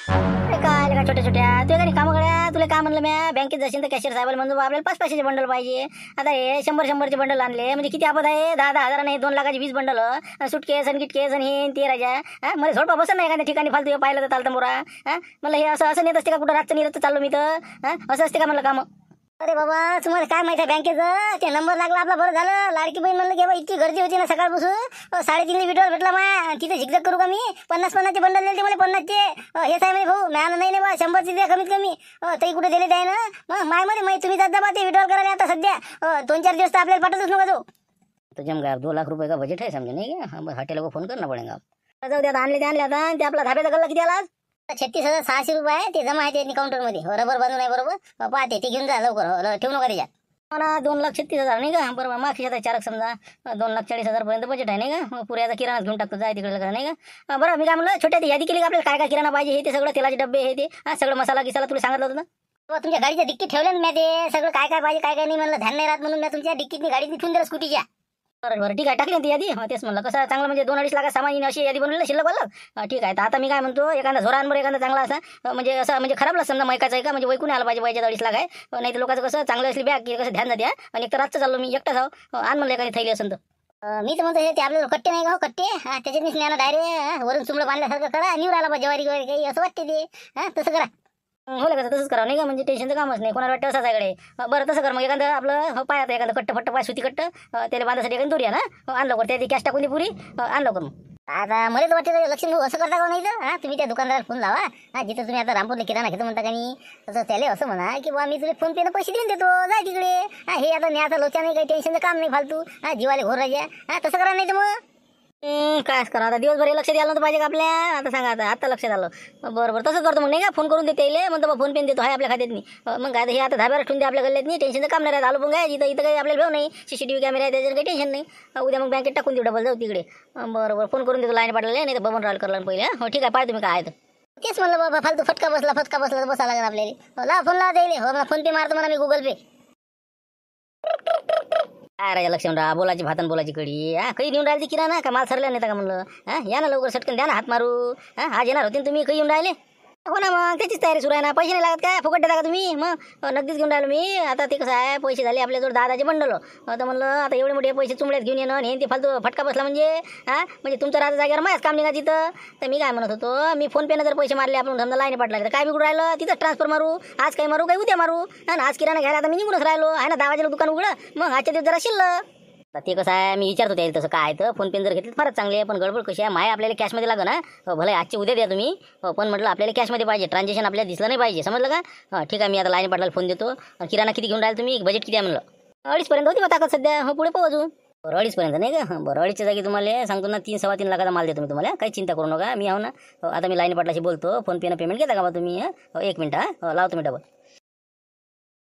अरे काय का छोट्या छोट्या तुझ्या काही कामं करा. तुला काय म्हणलं म्या बँकेत जाशील तर कॅशियर साहेबाला म्हणतो बा आपल्याला 500चे बंडल पाहिजे. आता हे 100चे बंडल आणले म्हणजे किती आपत आहे. 10 हजार नाही 2 लाखाची 20 बंडल सुटकेस आणि गिटकेस आणि हे ते राजा. मला झोडपा बसत नाही एखाद्या ठिकाणी फालतू पाहिलं तर चालतं मोरा. मला हे असं असं नेत असते का कुठं रातचं नेत चाललो मी तर असं असते का मला काम. अरे बाबा तुम्हाला काय माहिती आहे बँकेचं ते नंबर लागला आपला बरं झालं. लाडकी बहीण म्हणलं की बाबा इतकी गर्दी होती ना सकाळपासून 3.5 विड्रॉल भेटला मा. तिथे झिकझक करू का मी 50-50चे बंडल दिले मला 50चे. हे साहेब नाही भाऊ मॅन नाही बा 100चे द्या कमीत कमी. तरी कुठे दिले द्याय ना मग मायमध्ये माहिती तुम्ही जात बा ते विड्रॉल करायला आता सध्या 2-4 दिवस तर आपल्याला पाठवतच नका तो. तो जमगा 2 लाख रुपये का बजेट आहे समजा नाही का. हॉटेल को फोन करना पडेगा. जाऊ द्या आणले आता ते आपला धाब्याचा गल्ला किती आला 36,600 रुपये आहे ते जमा आहे ते काउंटरमध्ये. रबर बांधून आहे बरोबर पाहते ते घेऊन जा लवकर ठेवू नका त्याच्यात. मला 2,36,000 नाही का बरोबर मागच्या आता 4 समजा 2,40,000 पर्यंत बजेट आहे नाही का. मग पुऱ्याचा किराणा घेऊन टाकतो जाय तिकडे नाही का. बरं मी काय म्हणलं छोट्या यादी केली का आपल्याला काय काय किराणा पाहिजे हे ते सगळं तेलाचे डब्बे हे ते सगळं मसाला गिसाला तुला सांगितलं होतं ना. तुमच्या गाडीच्या डिक्कीत ठेवलं ना मी ते सगळं काय काय पाहिजे काय काय नाही म्हणलं ध्यान नाही राहत म्हणून मी तुमच्या डिक्कीतनी गाडी ठेवून दिलं स्कूटीच्या. बरं ठीक आहे टाकली ना ती यादी. तेच म्हणलं कसं चांगलं म्हणजे 2-2.5 लाख सामान येईन अशी यादी बनवली शिल्लक वाला. ठीक आहे तर आता मी काय म्हणतो एखादा झोरांवर एखादा चांगला असा म्हणजे असं म्हणजे खराबला समजा मैकाचा आहे का म्हणजे वैकून आला पाहिजे पाहिजे 2.5 लाख आहे. नाही तर लोकांचं कसं चांगलं असली बॅग कसं ध्यान द्या. आणि एक तर रातचं चाललो मी एकटाच आहो आण म्हणलं एखादी थैली असेल तर मी तर म्हणतो हे ते आपल्याला कट्टे नाही का कट्टे त्याच्यात ज्ञान डायरेक्ट वरून चुमडं बांधल्यासारखं करा निवड आला पाहिजे ज्वारी काही असं वाटते ते तसं करा. हो कसं तसंच करावं नाही का म्हणजे टेन्शनचं कामच नाही कोणाला वाटतं असं आहे. बरं तसं कर मग एखादं आपलं पाय आता एखादं कट्ट फट्ट पाय सुती कट्ट त्याला बांधासाठी एखादी दोरी आहे ना आणलं कर त्याची कॅश टाकून दे पुरी आणलं कर. मग आता मला तर वाटतं लक्ष्मी असं करता का नाही तर तुम्ही त्या दुकानदाराला फोन लावा जिथं तुम्ही आता रामपूरला किराणा घेतो म्हणता का नाही तसं त्याला असं म्हणा की बा मी तुला फोन पेनं पैसे देऊन देतो जा तिकडे हे आता न्यायचा लोचा नाही काही टेन्शनचं काम नाही फालतू जीवाले घोर राजा तसं करा नाही तर मग काय करा आता दिवसभर लक्ष द्यायला नव्हतं पाहिजे का आपल्या. आता सांगा आता लक्षात आलं बरोबर तसं करतो मग नाही का फोन करून देते येईल म्हणतो फोन पेन देतो आहे आपल्या खात्यात नाही. मग काय हे आता धाब्यावर ठेवून दे आपल्या गल्ल्यात नाही टेन्शनचं काम नाही राहत. आलो पण काय इथं काही आपल्याला भेव नाही CCTV कॅमेरा आहे त्याच्यावर काही टेन्शन नाही. उद्या मग बँकेत टाकून देऊ डबल जाऊ तिकडे. बरोबर फोन करून देतो लाईन पाठवले नाही तर बबन राहिलं करला पहिले. हो ठीक आहे पाहिजे तुम्ही काय आहे तेच म्हणलं बाबा फालतू फटका बसला बसा लागेल आपल्याला. ला फोन लावा द्यायला हो मला फोन पे मारतो म्हणा मी गुगल पे. काय राजा लक्ष्मणराव बोलाची भातन बोलाची कडी काही देऊन राहिली किराणा का माल सरल्या नाही का म्हणलं या ना लवकर सटकन द्या ना हात मारू आज येणार होते तुम्ही काही येऊन राहिले हो ना मग त्याचीच तयारी सुरू आहे ना. पैसे नाही लागत काय फुकट देता का तुम्ही मग नगदीच घेऊन राहिलो मी. आता ते कसं आहे पैसे झाले आपल्याजवळ 10,000चे बंडल तर म्हणलं आता एवढे मोठे पैसे चुमड्यात घेऊन येणं हे ते फालतू फटका बसला म्हणजे तुमचं राजा जागेवर माझ्याच काम निघा तिथं. तर मी काय म्हणत होतो मी फोन पेनं जर पैसे मारले आपण धंदा लाईन पाठला तर काय बिघडून राहिलं तिथं ट्रान्सफर मारू आज काही मारू काही उद्या मारू आणि आज किराणा घ्यायला आता मी निघूनच राहिलो आहे ना 10 वाजेला दुकान उघडं मग आजच्या दिवस जरा शिल्लक. तर ते कसं आहे मी विचारतो त्याला तसं काय तर फोन पे जर घेतलं फारच चांगले आहे पण गडबड कशी आहे माय आपल्याला कॅशमध्ये लागलं ना भले आजचे उद्या द्या तुम्ही पण म्हटलं आपल्याला कॅशमध्ये पाहिजे ट्रान्झॅक्शन आपल्याला दिसलं नाही पाहिजे समजलं का. ठीक आहे मी आता लाईन पाटलाला फोन देतो. किराणा किती घेऊन राहिला तुम्ही बजेट किती आहे म्हणलं 2.5 पर्यंत होती मग ताकद सध्या हो पुढे पोहोचू. बरं 2.5 पर्यंत नाही का बरं 2.5च्या जागी तुम्हाला सांगतो ना 3-3.25 लाखाचा माल देतो मी तुम्हाला काही चिंता करू नका. मी आहो ना आता मी लाईन पाटलाशी बोलतो फोन पेनं पेमेंट घेता का बा तुम्ही 1 मिनिट लावतो मी डबल.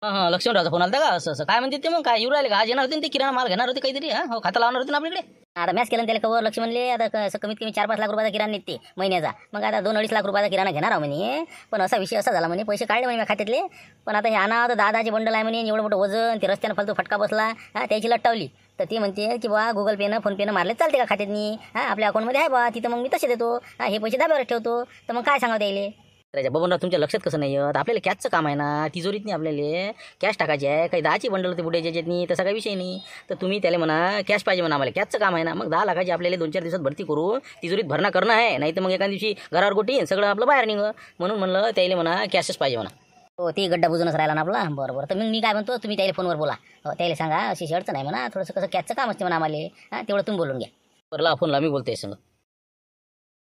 हां लक्ष्मणरावचा फोन आला का असं काय म्हणते ते मग काय येऊ राहिले का आज येणार होते ते किराणा माल घेणार होते काहीतरी हो खाता लावणार होते ना आपल्याकडे. आता मॅच केलं त्याला कवर लक्ष म्हणले आता कमीत कमी 4-5 लाख रुपयाचा किराणा निघते महिन्याचा. मग आता 2-2.5 लाख रुपयाचा किराणा घेणार आहे म्हणे. पण असा विषय असा झाला म्हणे पैसे काढले म्हणे खात्यातले पण आता हे आणा तर 10-10चे बंडल आहे म्हणे एवढं मोठं वजन ते रस्त्यानं फालतू फटका बसला त्याची लटवली. तर ती म्हणते की बा गुगल पेनं फोन पेनं मारले चालते का खात्यातनी आपल्या अकाउंटमध्ये आहे बा तिथं मग मी तसे देतो हे पैसे धाब्यावर ठेवतो. तर मग काय सांगावं द्यायले राजा बबनराव तुमच्या लक्षात कसं नाही येत आपल्याला कॅशचं काम आहे ना तिजोरीत नाही आपल्याला कॅश टाकायची आहे काही 10ची बंडल होते बुड्याच्या याच्यातनी तसा काही विषय नाही. तर तुम्ही त्याला म्हणा कॅश पाहिजे म्हणा आम्हाला कॅशचं काम आहे ना मग 10 लाखाची आपल्याला 2-4 दिवसात भरती करू तिजोरीत भरणा करणं आहे नाही तर मग एका दिवशी घरावर गोटी सगळं आपलं बाहेर निघ म्हणून म्हणलं त्याला म्हणा कॅशच पाहिजे म्हणा. हो ती गड्डा बुजूनच राहिला ना आपला बरोबर. तर मग मी काय म्हणतो तुम्ही त्याला फोनवर बोला त्याला सांगा अशी अडचण आहे म्हणा थोडंसं कसं कॅशचं काम असते म्हणा आम्हाला तेवढं तुम्ही बोलून घ्या. बरं ला फोनला मी बोलतोय संग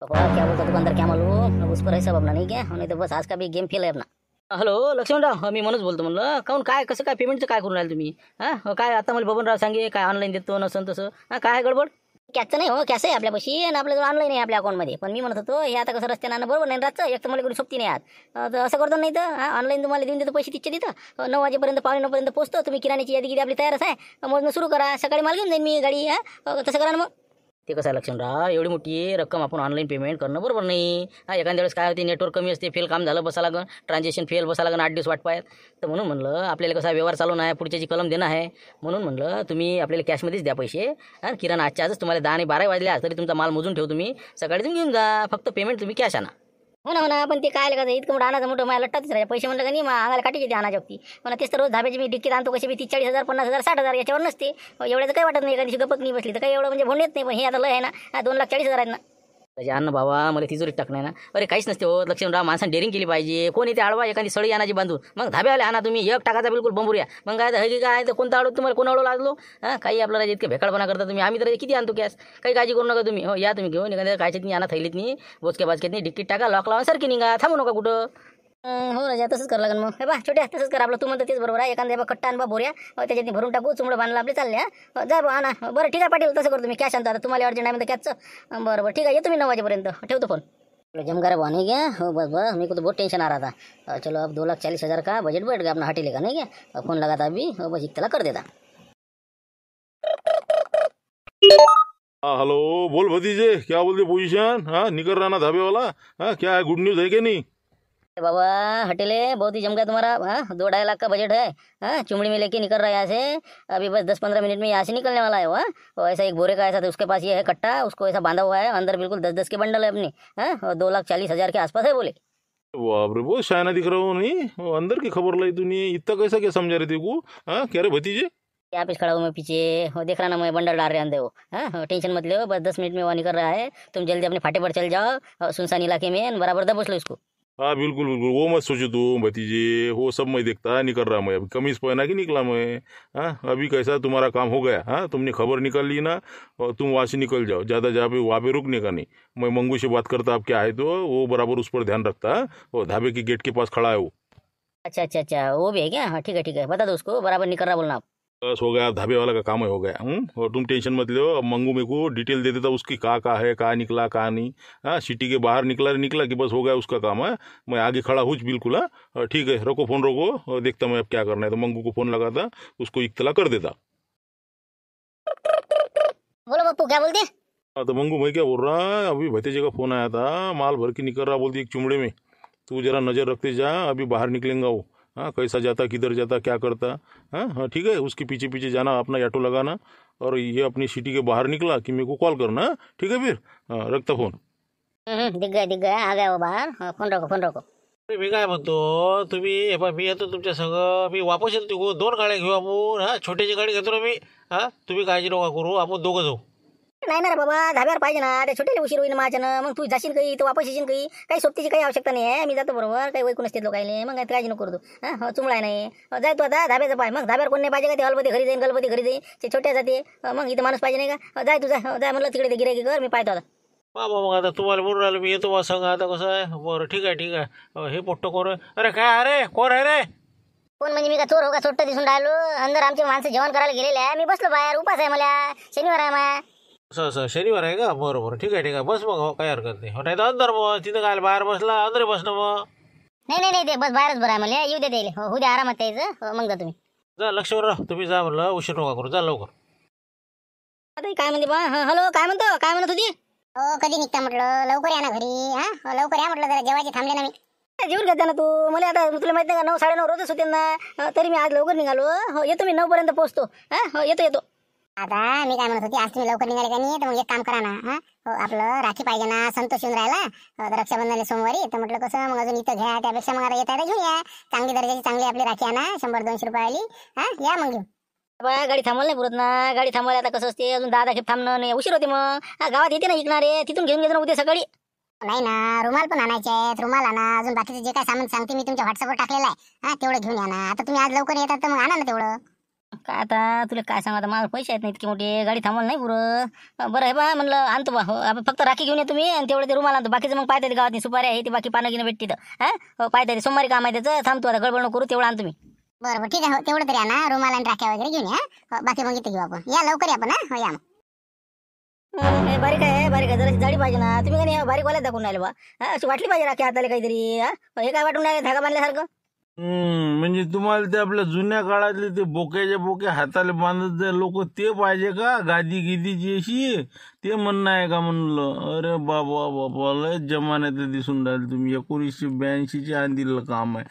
क्या बोलता दुकानदार क्या मालूम उस पर ऐसा बबना नहीं क्या नहीं तो बस आज का भी गेम फेल है अपना. हॅलो लक्ष्मणराव मी मनोज बोलतो म्हणलं काहून काय कसं काय पेमेंटचं काय करून राहिले तुम्ही काय आता मला बबनराव सांगे काय ऑनलाईन देतो नसन तसं काय गडबड. कॅशचं नाही हो कॅश आहे आपल्यापाशी आणि आपल्याजवळ ऑनलाईन आहे आपल्या अकाउंटमध्ये. पण मी म्हणत होतो हे आता कसं रस्त्यानं बरोबर नाही रातचं एक तर मला कोणी सोबती नाही आहात तर असं करतो नाही तर ऑनलाईन तुम्हाला देऊन देतो पैसे तिथे तिथं 9 वाजेपर्यंत 9:45 पोहोचतो. तुम्ही किराण्याची यादी आपली तयारच आहे मोजणं सुरू करा सकाळी माल घेऊन जाईन मी गाडी तसं करा ना मग. ते कसं आहे लक्ष्मणराव एवढी मोठी रक्कम आपण ऑनलाईन पेमेंट करणं बरोबर नाही. एखाद्या वेळेस काय होते नेटवर्क कमी असते फेल काम झालं बसा लागन ट्रान्झॅक्शन फेल बसा लागन 8 दिवस वाट पाहत. तर म्हणून म्हणलं आपल्याला कसा व्यवहार चालू नाही पुढच्याची कलम देणं आहे म्हणून म्हणलं तुम्ही आपल्याला कॅशमध्येच द्या पैसे किराणा आजच्या आजच तुम्हाला 10 आणि 12 वाजल्या तरी तुमचा माल मोजून ठेवू तुम्ही सकाळी तुम्ही घेऊन जा फक्त पेमेंट तुम्ही कॅश आणा. हो ना पण ते काय का इतकं मोठं आणायचं मोठं मला लट्टाच राहायचं पैसे म्हणलं का नाही मग अंगाला काठी येते आणायची होती मला तेच तर रोज धाब्याची मी डिक्कीत आणतो कशी बी 30-40,000 50,000 60,000 याच्यावर नसते एवढ्याचं काही वाटत नाही एखादी गपक नाही बसली तर काही एवढं म्हणजे येत नाही पण हे आता लय आहे ना 2,40,000 आहेत ना त्याचे अन्न बाबा मला तिजोरीत टाकणार ना अरे काहीच नसते हो लक्ष्मणराव माणसाने डेअरिंग केली पाहिजे कोण येते आडवा एखादी सळी आणायची बांधून मग धाब्यावाले आणा तुम्ही एक टाकाचा बिलकुल बंबूया मग काय हगी काय तर कोणता आडू तुम्हाला कोण आडू लागलो हां काही आपल्याला इतके भेकाळपणा करता तुम्ही आम्ही तर किती आणतो कॅस काही काळजी करू नका तुम्ही हो या तुम्ही घेऊन एखाद्या कायच्यात नाही आणा थैलीत नाही बोचक्या बाचक्यात नाही डिक्कीत टाका लॉक लावा सारखी निघा थांबू नका कुठं हो राजा तसंच करावं लागेल मग हे बा छोट्या तसंच करा आपलं तू म्हणतो तेच बरोबर आहे एखाद्या बा कट्टा आणबा बोऱ्या त्याच्यात भरून टाकू चुमडं बांधलं आपले चालले जा बा आणा बरं ठीक आहे पाटील तसं करतो मी कॅश आणतो आता तुम्हाला अर्जंट आहे म्हणतो कॅशचं बरं ठीक आहे येतो मी 9 वाजेपर्यंत ठेवतो फोन जमगारा भाव नहीं क्या हो बस मेरे को तो बहुत टेंशन आ रहा था चलो अब 2,40,000 का बजट बैठ गया अपना हटी लेगा नहीं क्या फोन लगा था अभी बस इतना कर देता हाँ हेलो बोल भतीजे क्या बोलते पोजीशन हाँ निकल रहा ना धाबे वाला हाँ क्या है गुड न्यूज़ है कि नहीं बाबा हटेले बहुत ही जम गया तुम्हारा हाँ 2-2.5 लाख का बजट है हाँ चुमड़ी में लेके निकल रहा है यहाँ से अभी बस 10-15 मिनट में यहाँ से निकलने वाला है वो और ऐसा एक बोरे का ऐसा तो उसके पास ये है कट्टा उसको ऐसा बांधा हुआ है अंदर बिल्कुल 10-10 के बंडल है अपनी हाँ और 2,40,000 के आसपास है बोले बाप रे बहुत शायना दिख रहा हूँ नहीं वो अंदर की खबर लाई तूने इतना कैसा क्या समझा रहे थे को हाँ क्या रे भतीजे यहाँ पे खड़ा हूँ मैं पीछे हो देख रहा ना मैं बंडल डाल रहे अंदर वो हाँ टेंशन मत लो बस 10 मिनट में वहाँ निकल रहा है तुम जल्दी अपने फाटे पर चल जाओ और सुनसान इलाके में बराबर दबोच लो इसको हाँ बिल्कुल बिल्कुल वो मत सोचो तू भतीजे वो सब मैं देखता है निकल रहा मैं अभी कमीज पहना के निकला मैं हाँ अभी कैसा तुम्हारा काम हो गया हाँ तुमने खबर निकाल ली ना और तुम वहाँ से निकल जाओ ज़्यादा जहाँ पे वहाँ पे रुकने का नहीं मैं मंगू से बात करता आप क्या है तो वो बराबर उस पर ध्यान रखता है और धाबे के गेट के पास खड़ा है वो अच्छा वो भी है क्या हाँ ठीक है बता दो उसको बराबर निकल रहा बोलना आप बस हो गया धाबे वाला का काम हो गया और तुम टेंशन मत लो अब मंगू मेरे को डिटेल दे देता उसकी कहाँ है कहाँ निकला कहाँ नहीं हाँ सिटी के बाहर निकला कि बस हो गया उसका काम है मैं आगे खड़ा हूँ बिल्कुल हाँ ठीक है रखो फोन रखो और देखता मैं अब क्या करना है तो मंगू को फोन लगाता उसको इत्तला कर देता बोलो पप्पू क्या बोलते हाँ तो मंगू मैं क्या बोल रहा अभी भतीजे का फोन आया था माल भर के निकल रहा बोलती एक चुमड़े में तू जरा नज़र रखते जा अभी बाहर निकलेंगा वो हाँ कैसा जाता किधर जाता क्या करता हाँ ठीक है उसके पीछे पीछे जाना अपना ऑटो लगाना और ये अपनी सिटी के बाहर निकला कि मेरे को कॉल करना ठीक है फिर हाँ रखता फोन दिख गया आ गया वो बाहर फोन रखो मी काय म्हणतो तुम्ही हे पण मी येतो तुमच्या संग मी वापस येतो तिकडून 2 गाड्या घेऊ आपण हा छोटीची गाडी घेतो ना मी हा तुम्ही काळजी नका करू आपण दोघं जाऊ नाही ना रे बाबा धाब्यावर पाहिजे ना ते छोटे उशीर होईल माझ्यानं मग तू जाशील काही तर वापस येशील काही सोबतीची काही आवश्यकता नाही आहे मी जातो बरोबर काही वैकून असते लोकायले मग काय काळजी नको करू हां चुमळा नाही जाय तू आता धाब्याचं पाय मग धाब्यावर कोण नाही पाहिजे का ते हलपती घरी जाईन गलपती घरी जाईन ते छोट्या जाते मग इथं माणूस पाहिजे नाही का जाय तू जाय म्हणलं तिकडे ते गिरायकी कर मी पाहतो आता बाबा मग आता तुम्हाला म्हणून राहिलो मी येतो मला सांगा आता कसं आहे बरं ठीक आहे हे पोट्ट कोण आहे? अरे काय अरे कोण आहे रे कोण म्हणजे मी का चोर हो का छोटं दिसून राहिलो अंदर आमचे माणसं जेवण करायला गेलेले आहे मी बसलो बाहेर उपास आहे मला शनिवार आहे माया असं शनिवार आहे का बरं ठीक आहे बस मग काही हरकत नाही नाही तर अंदर मग तिथं काय बाहेर बसला अंदर बसणं मग नाही ते बस बाहेरच बरं आहे मला येऊ दे देईल हो द्या आरामात यायचं मग जा तुम्ही जा लक्षवर राह तुम्ही जा म्हणलं उशीर नका करू जा लवकर आता काय म्हणते बा हॅलो काय म्हणत होती कधी निघता म्हटलं लवकर या ना घरी हा लवकर या म्हटलं जरा जेवायचे थांबले ना मी जेवून घेता ना तू मला आता तुला माहिती आहे का 9-9:30 रोजच होते ना तरी मी आज लवकर निघालो हो येतो मी 9 पर्यंत पोहोचतो हा येतो आता मी काय म्हणत होती आज तुम्ही लवकर निघाले का नाही तर मग एक काम करा ना हा हो आपलं राखी पाहिजे ना संतोष येऊन राहिला रक्षाबंधन सोमवारी तर म्हटलं कसं मग अजून इथं घ्या त्यापेक्षा मग आता येता घेऊन या चांगली दर्जाची चांगली आपली राखी आणा 100-200 रुपयाली हा या मग घेऊन गाडी थांबवली नाही पुरत ना गाडी थांबवायला आता कसं असते अजून 10 खेप थांबणं नाही उशीर होते मग गावात येते ना इकणारे तिथून घेऊन घेतो ना उद्या सकाळी नाही ना रुमाल पण आणायचे आहेत रुमाल आणा अजून बाकीचे जे काय सामान सांगते मी तुमच्या व्हॉट्सअपवर टाकलेलं आहे हा तेवढं घेऊन या ना आता तुम्ही आज लवकर येतात तर मग आणा ना तेवढं काय आता तुला काय सांगा मला पैसे आहेत नाही इतके मोठे गाडी थांबवलं नाही पुरं बरं आहे बा म्हणलं आणतो बा हो आपण फक्त राखी घेऊन या तुम्ही आणि तेवढं ते रुमाल आणतो बाकीचं मग पाहता गावात सुपारी आहे ती बाकी पानं घेणं भेटते तर हा पाहता सोमवारी काम आहे त्याचं थांबतो आता गडबड नको करू तेवढं आणतो मी बरं ठीक आहे तेवढं तरी आणा रुमाल आणि राख्या वगैरे घेऊन या बाकी मग इथे घेऊ आपण या लवकर या आपण हो या मग बारीक आहे जरा जाडी पाहिजे ना तुम्ही का नाही बारीक वाल्यात दाखवून राहिले बा अशी वाटली पाहिजे राखी हाताला काहीतरी हे काय वाटून राहिले धागा बांधल्यासारखं म्हणजे तुम्हाला ते आपल्या जुन्या काळातले ते बोक्याच्या हाताला बांधत जाय लोक ते पाहिजे का? गादी गिदीची अशी ते म्हणणं आहे का म्हणलं? अरे बाबा बाबा, लय जमान्यात दिसून राहिले तुम्ही. 1982च्या आधीलं काम आहे.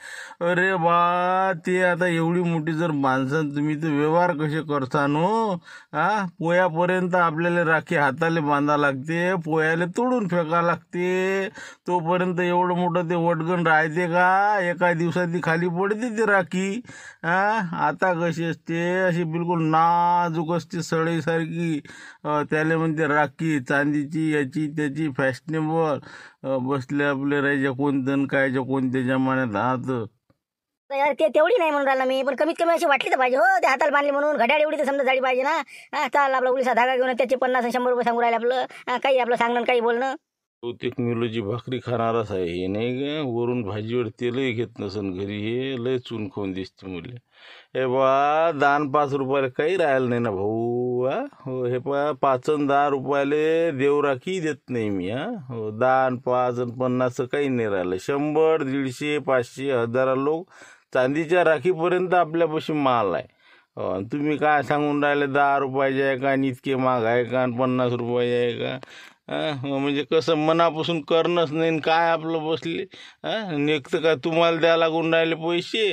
अरे बा, ते आता एवढी मोठी जर माणसं तुम्ही तर व्यवहार कसे करता नो? पोयापर्यंत आपल्याला राखी हाताले बांधा लागते, पोयाले तोडून फेका लागते. तोपर्यंत एवढं मोठं ते वटगण राहते का? एका दिवसात ती खाली पडते ती राखी. आता कशी असते, अशी बिलकुल नाजूक असते सळईसारखी. त्याला म्हणते राखी चांदीची, याची त्याची, फॅशनेबल. बसले आपले राहायच्या कोणतं कायच्या कोणत्या जमान्यात आहात. यार ते तेवढी नाही म्हणून राहिला मी, पण कमीत कमी अशी वाटली तर पाहिजे हो. ते हाताला बांधली म्हणून घड्याळ एवढी तर समजा झाली पाहिजे ना. चाल आपला उलिसा धागा घेऊन त्याचे 50-100 रुपये सांगू राहिले आपलं. काही आपलं सांगणं काही बोलणं. तो टेक्नॉलॉजी भाकरी खाणाराच आहे हे, नाही का? वरून भाजीवर तेलही घेत नसन घरी. हे लय चून खाऊन दिसते मुले. हे बा, 10-5 रुपयाला काही राहिलं नाही ना भाऊ. हो, हे 5-10 रुपयाले देवराखी देत नाही मी. हो, 10-5-50 काही नाही राहिलं. 100, 150, 500, 1000 लोक चांदीच्या राखीपर्यंत आपल्यापाशी माल आहे. तुम्ही काय सांगून राहिले 10 रुपयाचे आहे का, आणि इतके महाग आहे का, 50 रुपयाचे आहे का? म्हणजे कसं मनापासून करणंच नाही काय आपलं बसले. नेकतं का तुम्हाला द्या लागून राहिले पैसे?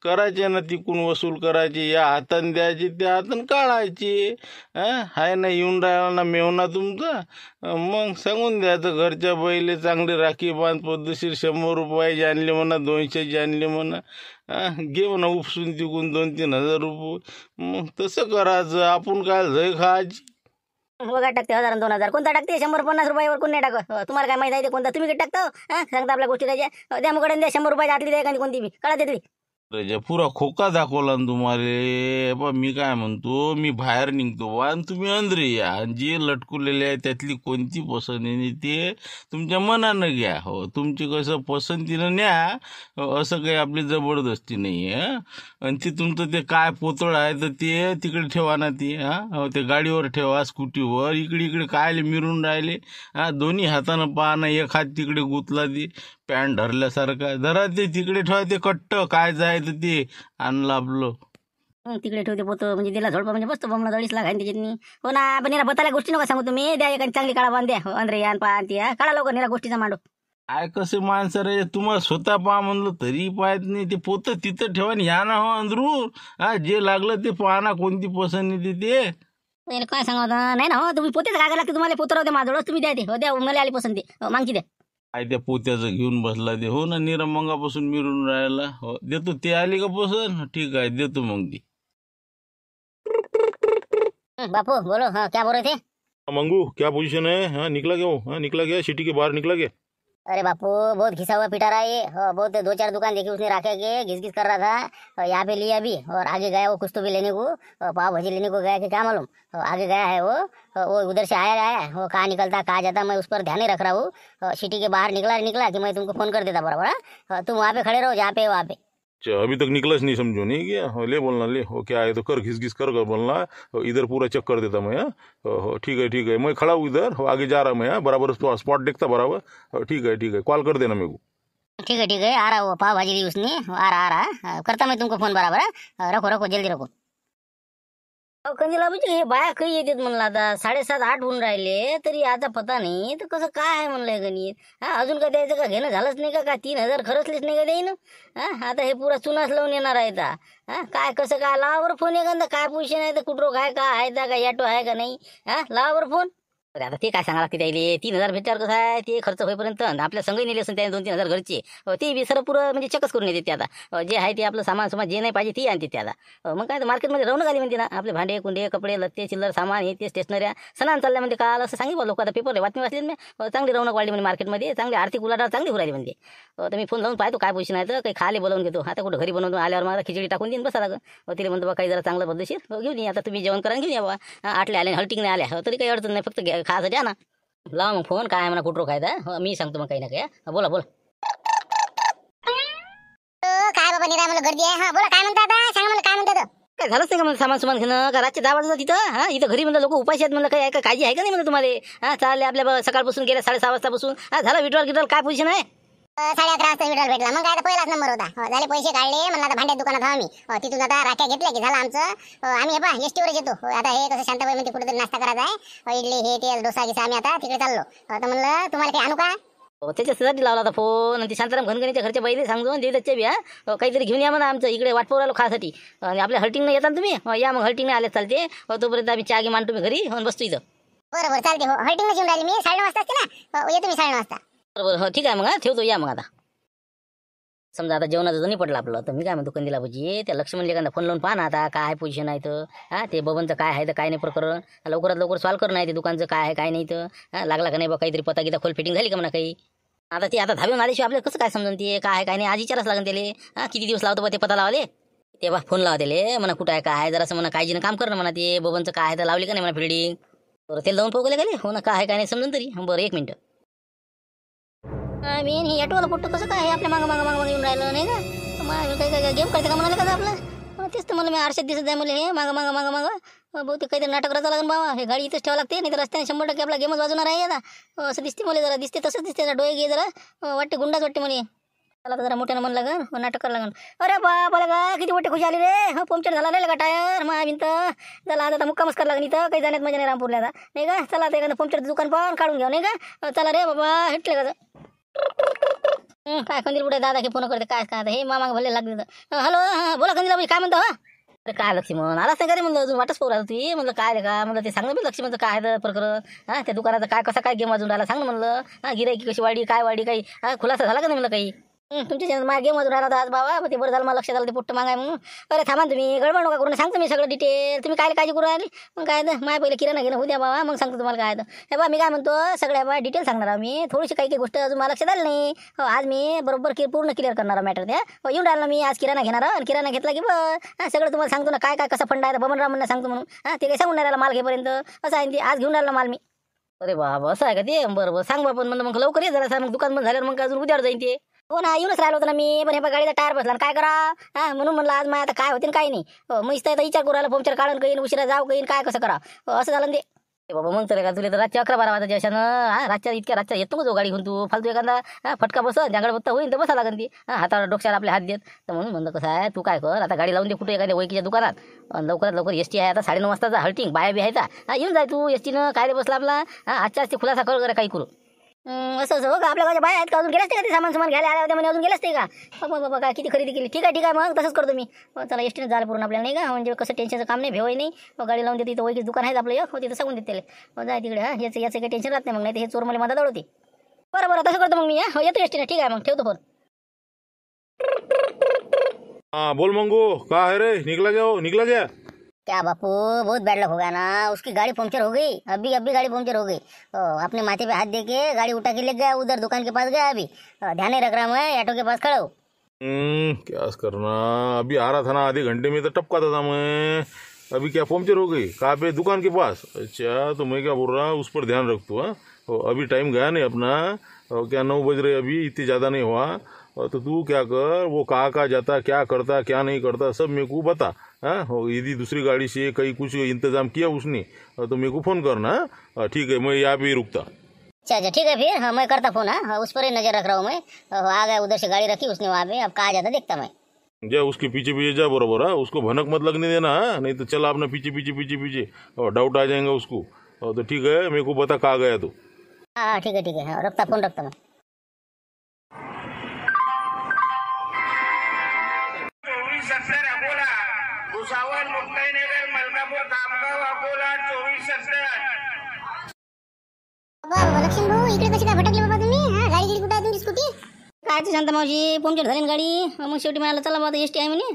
करायचे ना तिकून वसूल करायचे, या हाताने द्यायचे त्या हाताने काढायचे. हाय ना येऊन राहिला ना मेवना तुमचा. मग सांगून द्यायचं घरच्या बैले चांगली राखी बांध पद्धतशीर. 100 रुपयाची आणली म्हणा, 200ची आणली म्हणा, घे म्हणा उपसून तिकून 2-3 हजार रुपये. मग तसं करायचं. आपण काय झय खायची? बघा टाकते 1000-2000 कोणता टाकते? 100-50 रुपयावर कोण नाही टाकत. तुम्हाला काय माहिती आहे ते कोणता? तुम्ही किती टाकतो? सांगता आपल्या गोष्टी द्यायच्या. द्या मग द्या 100 रुपयाच्या आतली द्या एखादी कोणती बी कळा देतली. पुरा खोका दाखवला ना तुम्हाला. बा, मी काय म्हणतो, मी बाहेर निघतो बा, आणि तुम्ही अंदर या. जे लटकुलेले आहे त्यातली कोणती पसंत आहे ते तुमच्या मनानं घ्या. हो, तुमची कसं पसंतीनं न्या. असं काही आपली जबरदस्ती नाही आहे. आणि ते तुमचं ते काय पोतळ आहे तर ते तिकडे ठेवा ना. ती ते गाडीवर ठेवा, स्कूटीवर. इकडे काय मिरून राहिले. दोन्ही हातानं पहा ना, एक हात तिकडे गुतला ती पॅन्ट धरल्यासारखा. जरा ते तिकडे ठेवा, ते कट्ट काय जायचं ते आणलं आपलं. तिकडे ठेवते पोतं म्हणजे दिला झोडपा म्हणजे बसतो बमला 2.5 लाख आहे त्याच्यातनी. हो ना, पण याला बताला गोष्टी नका सांगू तुम्ही. द्या एखादी चांगली काळा बांध द्या. अंद्रे यान पहा ती काळा लवकर निरा गोष्टीचा मांडो. काय कसे माणसं रे, तुम्हाला स्वतः पहा म्हणलं तरी पाहत नाही. ते पोतं तिथं ठेवा आणि या ना हो अंदरून. जे लागलं ते पहा ना, कोणती पसंत येते ते. काय सांगा नाही ना हो. तुम्ही पोतेच काय लागते तुम्हाला? पोतर होते माझं तुम्ही द्या ते. हो द्या, मला आली पसंती मागची द्या. काय त्या पोत्याचं घेऊन बसला ते. हो ना, निरमंगापासून मिरून राहिला. हो, देतो. ते आली का पसंत? ठीक आहे, देतो मग ती. बापू बोलो. क्या बोल रहे थे? मंगू क्या पोजीशन है? निकला क्या वो? निकला क्या? सिटी के बाहर निकला क्या? अरे बापू बहुत घिसा हुआ पिटा रहा है ये। बहुत 2-4 दुकान देखी उसने रखे के घिस घिस कर रहा था। यहाँ पे लिया भी और आगे गया वो कुछ तो भी लेने को, पाव भाजी लेने को गया कि क्या मालूम। आगे गया है वो उधर से आया वो कहाँ निकलता कहाँ जाता मैं उस पर ध्यान नहीं रख रहा हूँ। सिटी के बाहर निकला कि मैं तुमको फोन कर देता बराबर। तुम वहाँ पे खड़े रहो जहाँ पे वहाँ पे। अच्छा, अभी तक निकला नहीं, समझो नहीं क्या? हो, ले बोलना ले। हो, क्या है तो कर, घिस घिस कर बोलना। हो, इधर पूरा चेक कर देता मैं। हो, ठीक है मैं खड़ा हूँ इधर। हो, आगे जा रहा मैं। बराबर स्पॉट देखता बराबर। हो, ठीक है कॉल कर देना मेरे को। ठीक है आ रहा वो पाव भाजी ली उसने। आ रहा करता मैं तुमको फोन बराबर। रखो जल्दी रखो। कंजीला म्हणजे हे बाया काही येतात म्हणलं. आता 7:30-8 होऊन राहिले तरी आता पता नाही तर कसं काय आहे म्हणलंय गणित. अजून काय द्यायचं का? घेणं झालंच नाही का? 3,000 खरचलेच नाही का देईन? आता हे पुरा चुनाच लावून येणार आहे. काय कसं काय? लावावर फोन एखादा काय पोझिशन आहे तर कुठं काय आहे का ॲटो आहे का नाही? लावावर फोन. अरे आता ते काय सांगा लागते त्याला. 3,000 भेटल्यावर कसं आहे ते खर्च होईपर्यंत आपल्या संघही नेले असेल त्याने 2-3 हजार घरचे. ते बी सर पुरं म्हणजे चेकच करून येते ते. आता जे आहे ते आपलं सामान जे नाही पाहिजे ते आणते ते. आता मग काय मार्केटमध्ये रौनक आली म्हणते ना. आपले भांडे कुंडे कपडे लत्ते चिल्लर सामान हे ते स्टेशनऱ्या सणान चालल्या म्हणते. काल असं सांगितलं लोक. आता पेपर बातमी वाचली मी. चांगली रौनक वाढली म्हणजे मार्केटमध्ये. चांगली आर्थिक उलाढाल चांगली होऊ राहिली म्हणते. तर मी फोन लावून पाहतो काय पोझिशन आहे तर काही खाली बोलावून घेतो. आता कुठं घरी बनवून आल्यावर मला खिचडी टाकून देईन बसा लागं. तिला म्हणतो बा काही जरा चांगलं पद्धतशीर घेऊन ये. आता तुम्ही जेवण करा घेऊन या बा. 8ला आले हल्टिंग नाही आल्या तरी काही अडचण नाही. फक्त खायचं द्या ना. लावा मग फोन. काय म्हणा कुठं खायचा मी सांगतो मग काही ना काही. बोला काय बाबा निराय मला गर्दी आहे. बोला काय म्हणता आता? सांगा मला काय म्हणतात? काय झालंच नाही का मला सामान घेणं का? रातचे 10 वाजता तिथं इथं घरी म्हणलं लोक उपाशी आहेत म्हणलं. काय काळजी आहे का नाही म्हणलं तुम्हाला? चालले आपल्या सकाळपासून गेल्या 6:30 वाजतापासून. झाला विड्रॉल काय पोझिशन आहे? 11:30 वाजता विड्रॉल भेटला. मग काय आता पहिलाच नंबर होता. झाले पैसे काढले, म्हणलं आता भांड्यात दुकानात व्हा मी. तिथून आता राख्या घेतल्या की झालं आमचं. आम्ही हे पहा एसटीवरच येतो. आता हे कसं शांताबाई म्हणते कुठेतरी नाश्ता करायचा आहे, इडली हे ते डोसा गिसा, आम्ही आता तिकडे चाललो. तर म्हणलं तुम्हाला काही आणू का? त्याच्यासाठी लावला होता फोन. आणि ते शांताराम घनगणीच्या घरच्या बाईले सांगून देवीदत्तच्या बी काहीतरी घेऊन या म्हणा आमचं इकडे वाट पाहू राहिलो खासाठी. आणि आपल्या हल्टिंगनं येता ना तुम्ही, या मग हल्टिंगने आले चालते. तोपर्यंत आम्ही चहा घे मांडतो मी घरी बसतो इथं. बरोबर चालते. हो हल्टिंग येऊन राहिली मी. 9:30 वाजता असते ना, येतो मी 9:30 वाजता. बरोबर हो ठीक आहे. मग ठेवतो, या मग आता. समजा आता जेवणाचं नाही पडलं आपलं, तर मी काय म्हणतो कंदिला भाजी त्या लक्ष्मण लेकांना फोन लावून पाहा ना आता काय पोझिशन आहे तर. ते बबनचं काय आहे तर काय नाही प्रकरण लवकरात लवकर सॉल्व करणं आहे. ते दुकानचं काय आहे काय नाही तर लागला का नाही बा काहीतरी पता गिता खोल फिटिंग झाली का म्हणा काही. आता ते आता धाब्यावर आल्याशिवाय आपल्याला कसं काय समजून ते काय आहे काय नाही. आज विचारच लागेल त्याला. किती दिवस लावतो बा ते पता लावले ते बा फोन लावा त्याले म्हणा कुठं आहे काय आहे जरासं म्हणा काळजीनं काम करणं म्हणा. ते बबनचं काय आहे तर लावली का नाही म्हणा फिल्डिंग. बरं ते लावून पोगले गेले हो ना काय आहे काय नाही समजून तरी. बरं 1 मिनिट. मी हे ऑटोवाला पोट्ट कसं काय आपल्या मागं येऊन राहिलं नाही का. काय गेम करते का म्हणाले का आपलं. तेच तर मला मी आरशात दिसत आहे मला हे मागं बहुतेक काहीतरी नाटक करायचं लागेल बाबा. हे गाडी इथंच ठेवा लागते नाही तर रस्त्याने 100% आपला गेमच वाजवणार आहे आता. असं दिसते मला जरा दिसते तसंच दिसते जरा डोळे घे जरा वाटते गुंडाच वाटते मला. त्याला तर जरा मोठ्यानं मन लागन नाटक करायला लागन. अरे बाबा का किती मोठे खुशी आली रे. पंक्चर झाला नाही का टायर मग भिंत त्याला आता मुक्कामच करायला लागेल इथं. काही जाण्यात मजा नाही रामपूरला आता नाही का. चला आता एखादं पंक्चरचं दुकान पाहून काढून घ्या नाही का. चला रे बाबा हेटले का काय कंदील कुठे दादा की फोन करते काय काय हे मामा भले लागले. हॅलो हां बोला कंदीला भाई काय म्हणतो. अरे काय लक्ष्मण आलाच नाही का रे म्हणलं अजून वाटच पोर ती म्हणलं काय रे का म्हणलं ते सांग ना मी लक्ष्मणचं काय आहे प्रकरण. त्या दुकानाचं काय कसं काय गेम वाजून राहिला सांग ना म्हणलं. गिरायकी कशी वाढी काय वाढी काही खुलासा झाला का नाही म्हणलं काही. तुमच्या माझ्या गेम वाजून राहिला होता आज बाबा. ते बरं झालं मला लक्षात आलं ते पोट्ट मागाय म्हणून. अरे थांबा तुम्ही गडबड नका करून सांगतो मी सगळं डिटेल. तुम्ही काय काळजी करू राहिली मग काय माझ्या पहिले किराणा घेणं उद्या बाबा मग सांगतो तुम्हाला काय हे बा. मी काय म्हणतो सगळ्या बा डिटेल सांगणार मी. थोडीशी काही गोष्ट अजून मला लक्षात आली नाही. आज मी बरोबर पूर्ण क्लिअर करणार मॅटर त्या. येऊन राहिला मी आज किराणा घेणार आणि किराणा घेतला की बस सगळं तुम्हाला सांगतो ना काय काय कसं फंड आहे बबनराव म्हणून सांगतो म्हणून. ते काही सांगून राहिला माल घेपर्यंत असं आहे ते. आज घेऊन राहिला माल मी. अरे बाबा असं आहे का ते. बरं सांग बा. पण मग लवकर ये जरा मग दुकान बंद झाल्यावर मग अजून उद्यावर जाईन ते. हो ना येऊनच राहिलो होतं ना मी. पण हे गाडीचा टायर बसला काय करा म्हणून म्हणलं आज माझ्या आता काय होते काय नाही. मग इथं विचार करू राहिला पंक्चर काढून काही उशिरा जाऊ काही काय कसं करा असं झालं ते. बाबा मग तर का तुला तर रातच्या 11-12 वाजता अशानं रातच्या इतक्या रातच्या येतो का जो गाडी घेऊन तू फालतू एखादा फटका बस जंगल बत्ता होईल तर बसा लागेल ती. हातावर डोक्याला आपले हात देत. तर म्हणून म्हणलं कसं आहे तू काय कर आता गाडी लावून दे कुठे एखाद्या ओळखीच्या दुकानात. लवकरात लवकर एसटी आहे आता 9:30 वाजताचा हल्टिंग बाया बी आहे. येऊन जाय तू एसटीनं काय बसला आपला. आजच्या आज ते खुलासा कर जरा काही करू. असं हो का आपल्या गावच्या बाया आहेत का अजून गेले असते का ते सामान घ्यायला आल्या होत्या म्हणे अजून गेले असते का. बाबा काय किती खरेदी केली. ठीक आहे मग तसंच करतो मी. चला एसटीनं झालं पूर्ण आपल्याला नाही का. म्हणजे कसं टेन्शनचं काम नाही भेवाय नाही. गाडी लावून देते तिथं ओळखीच दुकान आहे आपलं एक तिथं सांगून देते जाय तिकडे. याचं काही टेन्शन राहत नाही मग नाही हे चोर मला मदत होती. बरं तसं करतो मग मी. येतो एसटीनं ठीक आहे मग ठेवतो फोन. हाँ बोल मंगू कहा है रे. निकला क्या. क्या बापू बहुत बैड लक हो गया ना. उसकी गाड़ी पंक्चर हो गई. अभी गाड़ी पंक्चर हो गई. अपने माथे पे हाथ दे के गाड़ी उठा के ले गया उधर दुकान के पास गया. अभी ध्यान नहीं रख रहा मैं ऑटो के पास खड़ा हूँ. क्या करना. अभी आ रहा था ना आधे घंटे में तो टपका था मैं. अभी क्या पंक्चर हो गई कहाँ पे दुकान के पास. अच्छा तो मैं क्या बोल रहा हूँ उस पर ध्यान रख तू. अभी टाइम गया नहीं अपना. क्या 9 बज रहे अभी इतनी ज़्यादा नहीं हुआ. तो तू क्या कर वो कहाँ जाता क्या करता क्या नहीं करता सब मेरे को बता. हाँ यदि दूसरी गाड़ी से कहीं कुछ इंतजाम किया उसने तो मेरे को फ़ोन करना. ठीक है मैं यहाँ पे ही रुकता. अच्छा ठीक है फिर. हाँ मैं करता फोन. हाँ उस पर ही नजर रख रहा हूँ मैं. आ गया उधर से गाड़ी रखी उसने वहाँ पे. अब कहाँ जाता देखता मैं. जा उसके पीछे जा बराबर. हाँ उसको भनक मत लगने देना. नहीं तो चला अपना पीछे और डाउट आ जाएगा उसको. तो ठीक है मेरे को बता कहाँ गया तू. हाँ ठीक है. हाँ रखता फोन रखता मैं. भुसावळ मुक्ताईनगर मलकापूर खामगाव अकोला 2470. लक्ष्मी भाऊ इकडे कशी काय भटकले बाबा तुम्ही. गाडी कुठे आहे तुमची स्कूटी. काय ते शांता मावशी पंक्चर झाली ना गाडी. मग शेवटी मला चला बाबा एसटी आहे म्हणे.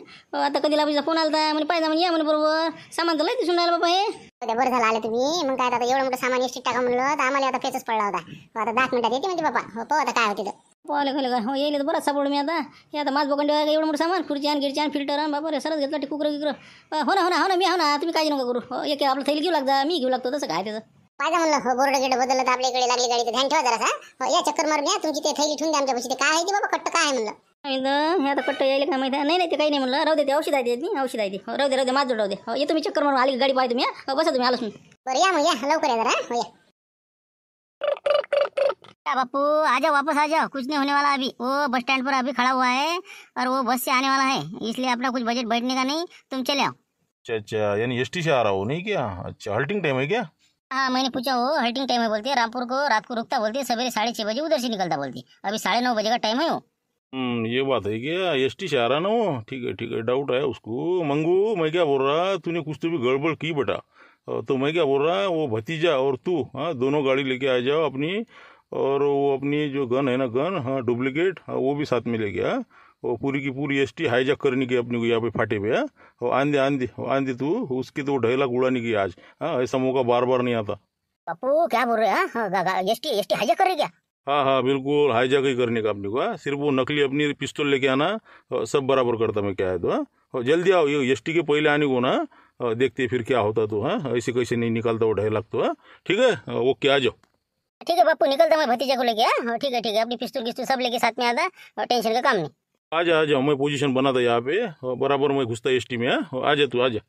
आता कधी लाभाचा फोन आला म्हणे पाहिजे म्हणे या म्हणे बरोबर. सामान तर लय दिसून राहिलं बाबा हे. बरं झालं आले तुम्ही. मग काय आता एवढं मोठं सामान एसटी टाका म्हणलं तर आम्हाला आता फेचच पडला होता. आता 10 मिनिटात येते म्हणजे बाबा. पाहू आता काय होते तर. पाहिले खाली का हो येईल तर बरंच सापडलो मी आता. हे आता माझ बोकंडी एवढं मोठं सामान खुर्ची आणि गिरची आणि फिल्टर आणि बाबा रे सरच घेतला टिकुकर हो ना मी हो ना तुम्ही काळजी नका करू. एक आपलं थैली घेऊ लागता मी घेऊ लागतो तसं काय त्याचं. पाहिजे म्हणलं बोर्ड गेट बदललं तर आपल्या इकडे लागली गाडी तर ध्यान ठेवा जरा. या चक्कर मारून या तुमची ते थैली ठेवून द्या आमच्या पैसे. ते काय आहे ते बाबा कट्ट काय आहे म्हणलं. हे आता कट्ट यायला काय माहिती नाही ते काही नाही म्हणलं. राहू दे ते औषध आहे ते औषध आहे ते. राहू दे माझ जोड राहू दे. येतो मी चक्कर मारून आली गाडी पाहिजे तुम्ही. बसा तुम्ही आलोच मी. बरं या मग या लवकर या जरा. हो या क्या बापू आ जाओ, वापस आ जाओ, कुछ नहीं होने वाला अभी। वो बस स्टैंड पर अभी खड़ा हुआ है और वो बस से आने वाला है, इसलिए अपना कुछ बजट बैठने का नहीं, तुम चले आओ। अच्छा अच्छा, यानी एसटी से आ रहा हो नहीं क्या? अच्छा, हल्टिंग टाइम है क्या? हाँ मैंने पूछा, वो हल्टिंग टाइम है बोलती है, रामपुर को रात को रुकता बोलती है, सवेरे 6:30 बजे उधर से निकलता बोलती है, अभी 9:30 बजे का टाइम है वो। ये बात है क्या? एसटी से आ रहा ना वो? ठीक है, डाउट है उसको। मंगू, मैं क्या बोल रहा, तूने कुछ तो भी गड़बड़ की बेटा। तो मैं क्या बोल रहा, वो भतीजा और तू, हाँ, दोनों गाड़ी लेके आ जाओ अपनी, और वो अपनी जो गन है ना, गन, हाँ, डुप्लीकेट, हाँ, वो भी साथ में लेके आ। वो पूरी की पूरी एसटी हाईजैक करने की अपनी को यहाँ पे फाटे पे। हाँ, वो आंधी तू उसकी तो ढैला उड़ाने की आज। हाँ, ऐसा मौका बार बार नहीं आता। बापू क्या बोल रहे हैं? हाँ, एसटी एसटी हाईजैक कर रही क्या? हाँ हाँ, बिल्कुल हाईजैक ही करने का अपने को। हाँ, सिर्फ वो नकली अपनी पिस्तौल लेके आना, सब बराबर करता मैं क्या है तो। हाँ, और जल्दी आओ, ये एसटी के पहले आने को ना, देखते फिर क्या होता तो। हाँ, ऐसे कैसे नहीं निकालता वो डायलॉग तो। हाँ, ठीक है, वो क्या आ जाओ। ठीक है बापू, निकलता मैं भतीजा को लेके। हाँ ठीक है, अपनी पिस्तौल किस्तौल सब लेके साथ में आता, और टेंशन का काम नहीं। आ जा, मैं पोजीशन बनाता यहाँ पे, बराबर मैं घुसता एसटी में। हाँ, आ जा तू, आ जा।